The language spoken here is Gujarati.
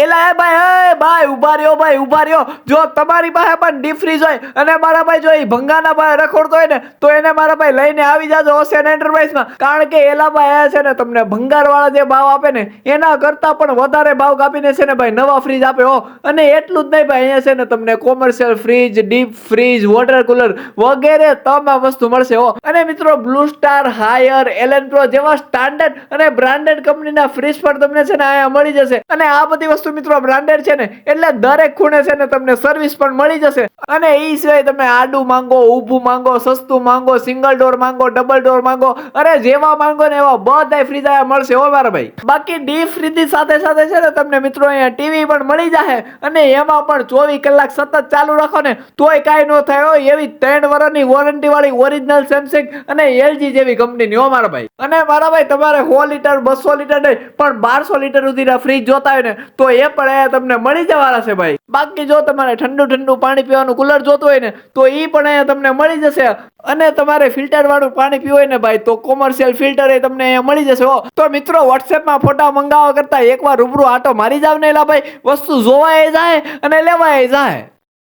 એલા એ ભાઈ ઉભા રહ્યો જો તમારી પાસે પણ ડીપ ફ્રીજ હોય અને મારા ભાઈ જો ભંગાના ભાઈ રખોડતો હોય ને તો એને મારા ભાઈ લઈને આવી જાજો ઓશિયન એન્ટરપ્રાઇઝમાં, કારણ કે એલા ભાઈ છે ને તમને ભંગાર વાળા જે ભાવ આપે ને એના કરતા પણ વધારે ભાવ કાપીને છે ને ભાઈ નવા ફ્રીજ આપે હો. અને એટલું જ નહીં ભાઈ, અહીંયા છે ને તમને commercial fridge, deep fridge, water cooler વગેરે તમામ વસ્તુ મળશે હો. અને મિત્રો બ્લુ સ્ટાર, હાયર, એલન પ્રો જેવા સ્ટાન્ડર્ડ અને બ્રાન્ડેડ કંપનીના ફ્રીજ પણ તમને છે ને અહીંયા મળી જશે. અને આ બધી વસ્તુ મિત્રો બ્રાન્ડેડ છે ને એટલે દરેક ખૂણે છે ને તમને સર્વિસ પણ મળી જશે. અને એ સિવાય તમે આડું માંગો, ઊભું માંગો, સસ્તું માંગો, સિંગલ ડોર માંગો, ડબલ ડોર માંગો, અરે જેવા માંગો ને એવા બધા ફ્રીજ અહીંયા મળશે હો મારા ભાઈ. બાકી ડીપ ફ્રીજ સાથે સાથે છે ને તમને મિત્રો અહીંયા ટીવી પણ મળી જશે અને એમાં પણ 24 કલાક સતત ચાલુ રાખો ને તોય કાંઈ ન થાય હો. એવી 3 વર્ષની વોરંટી વાળી ઓરિજિનલ સેમસંગ અને એલજી જેવી કંપનીની હો મારા ભાઈ. અને મારા ભાઈ તમારે 100 લીટર 200 લીટર નહીં પણ 1200 લીટર સુધીના ફ્રીજ જોતા હોય ને તો એ પણ અહીંયા તમને મળી જવાના છે ભાઈ. બાકી જો તમારે ઠંડુ પાણી પીવાનું કુલર જોતું હોય ને તો એ પણ અહીંયા તમને મળી જશે. અને તમારે ફિલ્ટર વાળું પાણી પીવું હોય ને ભાઈ તો કોમર્શિયલ ફિલ્ટર એ તમને અહીંયા મળી જશે હો. તો મિત્રો વોટ્સએપમાં ફોટા મંગાવવા કરતા એકવાર રૂબરૂ આટો મારી જાવ ને એલા ભાઈ, વસ્તુ જોવાય જાય અને લેવાય જાય.